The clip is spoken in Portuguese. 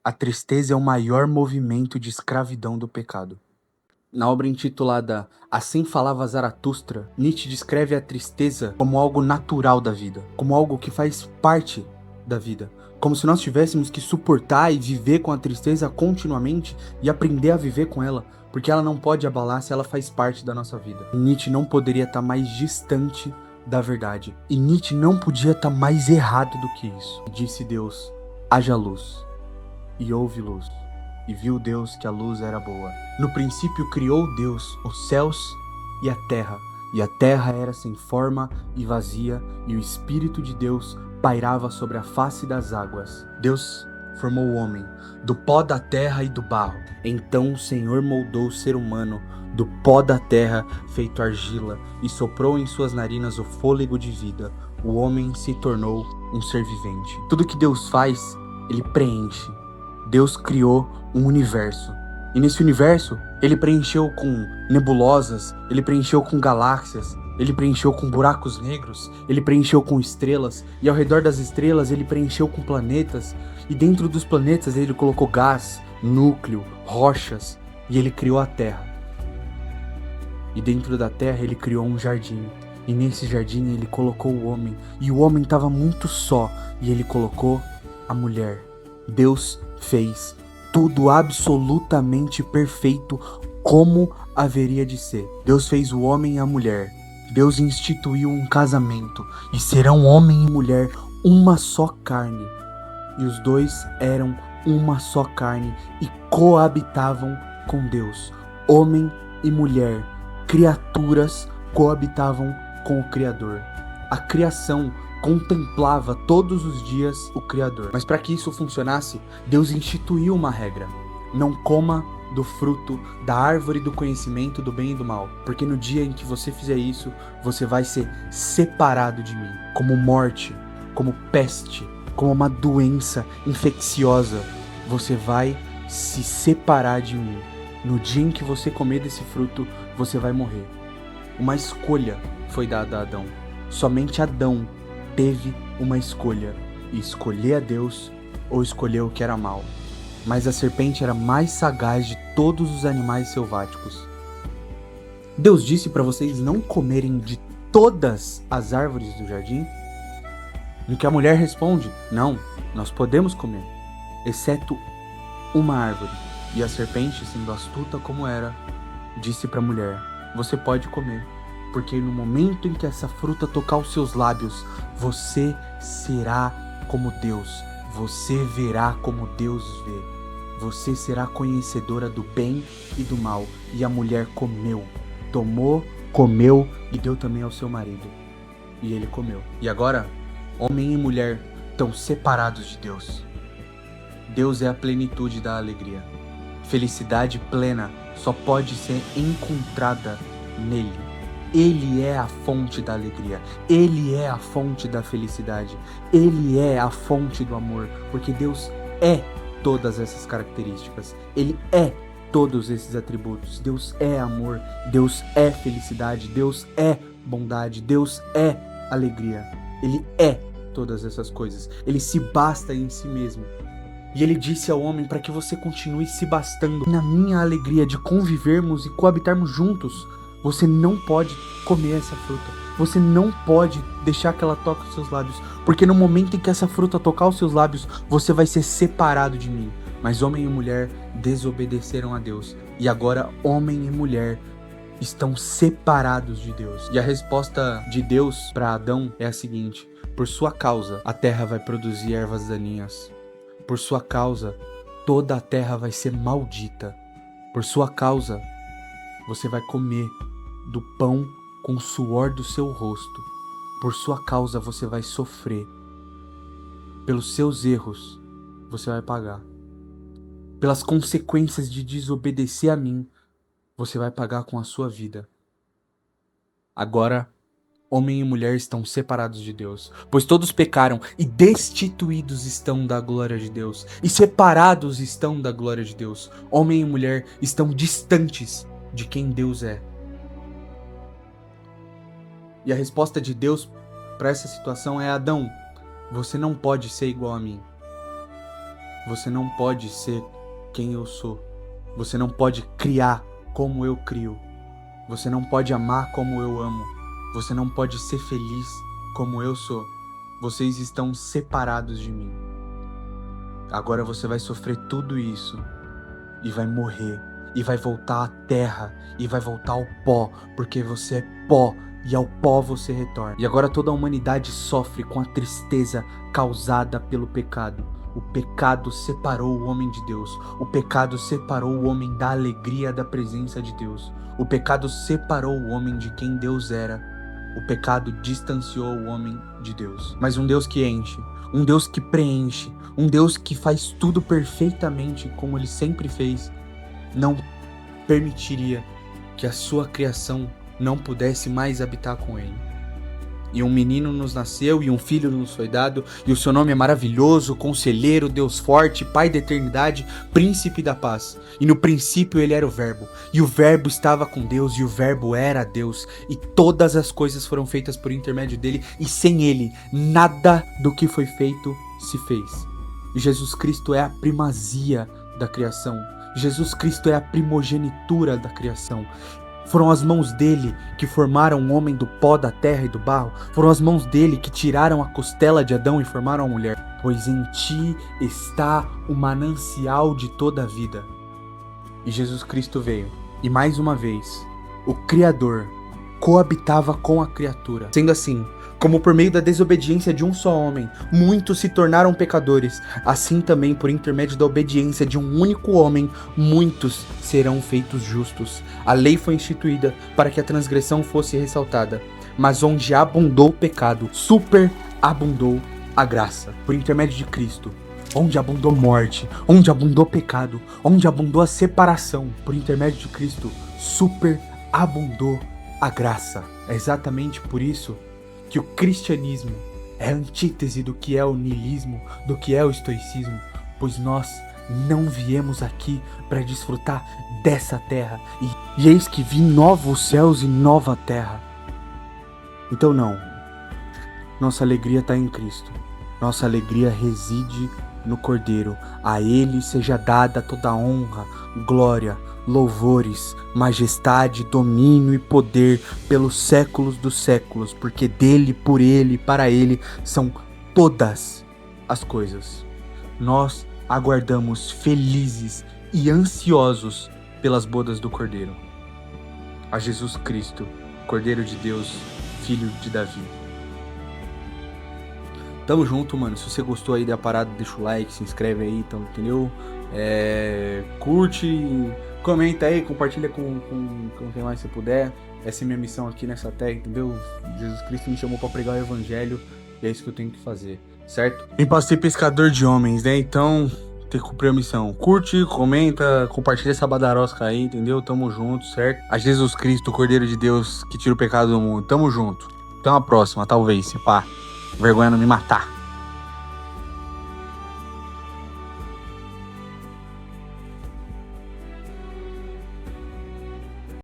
A tristeza é o maior movimento de escravidão do pecado. Na obra intitulada Assim Falava Zaratustra, Nietzsche descreve a tristeza como algo natural da vida, como algo que faz parte da vida, como se nós tivéssemos que suportar e viver com a tristeza continuamente e aprender a viver com ela, porque ela não pode abalar se ela faz parte da nossa vida. Nietzsche não poderia estar mais distante da verdade, e Nietzsche não podia estar mais errado do que isso. Disse Deus: haja luz, e houve luz. E viu Deus que a luz era boa. No princípio criou Deus os céus e a terra era sem forma e vazia, e o Espírito de Deus pairava sobre a face das águas. Deus formou o homem do pó da terra e do barro. Então o Senhor moldou o ser humano do pó da terra, feito argila, e soprou em suas narinas o fôlego de vida. O homem se tornou um ser vivente. Tudo que Deus faz, ele preenche. Deus criou um universo. E nesse universo, ele preencheu com nebulosas, ele preencheu com galáxias, ele preencheu com buracos negros, ele preencheu com estrelas, e ao redor das estrelas ele preencheu com planetas, e dentro dos planetas ele colocou gás, núcleo, rochas, e ele criou a Terra. E dentro da Terra ele criou um jardim, e nesse jardim ele colocou o homem, e o homem estava muito só, e ele colocou a mulher. Deus fez tudo absolutamente perfeito como haveria de ser. Deus fez o homem e a mulher. Deus instituiu um casamento e serão homem e mulher uma só carne. E os dois eram uma só carne e coabitavam com Deus. Homem e mulher, criaturas, coabitavam com o Criador. A criação contemplava todos os dias o Criador. Mas para que isso funcionasse, Deus instituiu uma regra: não coma do fruto da árvore do conhecimento do bem e do mal, porque no dia em que você fizer isso, você vai ser separado de mim, como morte, como peste, como uma doença infecciosa. Você vai se separar de mim. No dia em que você comer desse fruto, você vai morrer. Uma escolha foi dada a Adão. Somente Adão teve uma escolha, e escolher a Deus ou escolher o que era mal. Mas a serpente era mais sagaz de todos os animais selváticos. Deus disse para vocês não comerem de todas as árvores do jardim? No que a mulher responde: não, nós podemos comer, exceto uma árvore. E a serpente, sendo astuta como era, disse para a mulher: você pode comer, porque no momento em que essa fruta tocar os seus lábios, você será como Deus. Você verá como Deus vê. Você será conhecedora do bem e do mal. E a mulher comeu, tomou, comeu e deu também ao seu marido. E ele comeu. E agora, homem e mulher estão separados de Deus. Deus é a plenitude da alegria. Felicidade plena só pode ser encontrada nele. Ele é a fonte da alegria, Ele é a fonte da felicidade, Ele é a fonte do amor, porque Deus é todas essas características, Ele é todos esses atributos. Deus é amor, Deus é felicidade, Deus é bondade, Deus é alegria. Ele é todas essas coisas, Ele se basta em si mesmo. E ele disse ao homem para que você continue se bastando na minha alegria de convivermos e coabitarmos juntos. Você não pode comer essa fruta. Você não pode deixar que ela toque os seus lábios. Porque no momento em que essa fruta tocar os seus lábios, você vai ser separado de mim. Mas homem e mulher desobedeceram a Deus. E agora homem e mulher estão separados de Deus. E a resposta de Deus para Adão é a seguinte: por sua causa, a terra vai produzir ervas daninhas. Por sua causa, toda a terra vai ser maldita. Por sua causa, você vai comer do pão com o suor do seu rosto. Por sua causa você vai sofrer. Pelos seus erros você vai pagar. Pelas consequências de desobedecer a mim, você vai pagar com a sua vida. Agora, homem e mulher estão separados de Deus, pois todos pecaram e destituídos estão da glória de Deus, e separados estão da glória de Deus. Homem e mulher estão distantes de quem Deus é. E a resposta de Deus para essa situação é: Adão, você não pode ser igual a mim. Você não pode ser quem eu sou. Você não pode criar como eu crio. Você não pode amar como eu amo. Você não pode ser feliz como eu sou. Vocês estão separados de mim. Agora você vai sofrer tudo isso e vai morrer e vai voltar à terra e vai voltar ao pó, porque você é pó e ao pó você retorna. E agora toda a humanidade sofre com a tristeza causada pelo pecado. O pecado separou o homem de Deus. O pecado separou o homem da alegria da presença de Deus. O pecado separou o homem de quem Deus era. O pecado distanciou o homem de Deus. Mas um Deus que enche, um Deus que preenche, um Deus que faz tudo perfeitamente como Ele sempre fez, não permitiria que a sua criação não pudesse mais habitar com Ele. E um menino nos nasceu, e um filho nos foi dado, e o seu nome é maravilhoso, Conselheiro, Deus forte, Pai da eternidade, Príncipe da paz. E no princípio ele era o Verbo, e o Verbo estava com Deus, e o Verbo era Deus, e todas as coisas foram feitas por intermédio dele, e sem ele, nada do que foi feito se fez. E Jesus Cristo é a primazia da criação. Jesus Cristo é a primogenitura da criação. Foram as mãos dele que formaram o homem do pó, da terra e do barro. Foram as mãos dele que tiraram a costela de Adão e formaram a mulher. Pois em ti está o manancial de toda a vida. E Jesus Cristo veio. E mais uma vez, o Criador coabitava com a criatura. Sendo assim, como por meio da desobediência de um só homem, muitos se tornaram pecadores, assim também por intermédio da obediência de um único homem, muitos serão feitos justos. A lei foi instituída para que a transgressão fosse ressaltada, mas onde abundou o pecado, superabundou a graça. Por intermédio de Cristo, onde abundou morte, onde abundou pecado, onde abundou a separação, por intermédio de Cristo, superabundou a graça. É exatamente por isso que o cristianismo é a antítese do que é o niilismo, do que é o estoicismo, pois nós não viemos aqui para desfrutar dessa terra, e eis que vi novos céus e nova terra. Então não, nossa alegria está em Cristo, nossa alegria reside no Cordeiro. A Ele seja dada toda a honra, glória, louvores, majestade, domínio e poder pelos séculos dos séculos, porque dele, por ele, para ele são todas as coisas. Nós aguardamos felizes e ansiosos pelas bodas do Cordeiro. A Jesus Cristo, Cordeiro de Deus, Filho de Davi. Tamo junto, mano. Se você gostou aí da parada, deixa o like, se inscreve aí, então, entendeu? Curte, comenta aí, compartilha com quem mais você puder. Essa é minha missão aqui nessa terra, entendeu? Jesus Cristo me chamou pra pregar o evangelho e é isso que eu tenho que fazer, certo? Vim pra ser pescador de homens, né? Então, tem que cumprir a missão. Curte, comenta, compartilha essa badarosca aí, entendeu? Tamo junto, certo? A Jesus Cristo, o Cordeiro de Deus que tira o pecado do mundo. Tamo junto. Até uma próxima, talvez, se pá. Vergonha não me matar.